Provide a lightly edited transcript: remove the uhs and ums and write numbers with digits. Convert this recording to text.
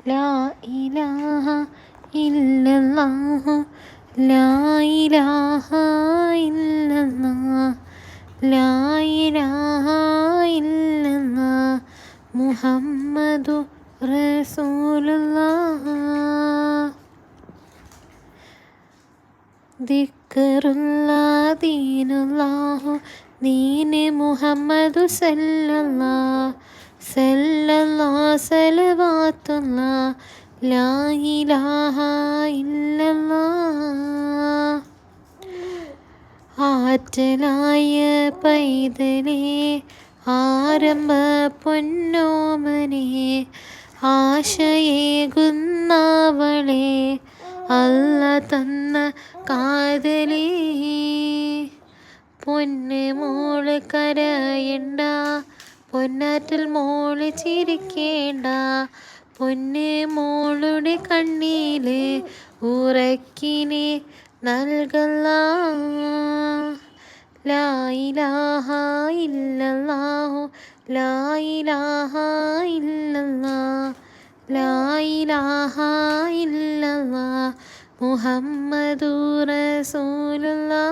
ലാ ഇലാഹ ഇല്ലല്ലാഹു ലാ ഇലാഹ ഇല്ലല്ലാഹ് ലാ ഇലാഹ ഇല്ലല്ലാഹ് മുഹമ്മദു റസൂലുള്ളാഹ്. ദിക്റുല്ലാഹ് ദീനുല്ലാഹു ദീന് മുഹമ്മദു സല്ലല്ലാഹ് സല്ലല്ലാഹ് സലവാത്തുല്ലാഹ് ലാ ഇലാഹ ഇല്ലല്ലാഹ്. ആറ്റലായ പൈതലേ ആരംഭ പൊന്നോമനെ ആശയേകുന്നവളെ അല്ല തന്ന കാതലേ. പൊന്ന് മോള് കരയണ്ട, പൊന്നാറ്റൽ മോള് ചിരിക്കേണ്ട, പൊന്ന് മോളുടെ കണ്ണീല് ഉറക്കിനെ നൽകല്ലാഹ്. ലാ ഇലാഹ ഇല്ലല്ലാഹു ലാ ഇലാഹ ഇല്ലല്ലാഹ് ലാ ഇലാഹ ഇല്ലല്ലാഹ് മുഹമ്മദു റസൂലുള്ളാഹ്.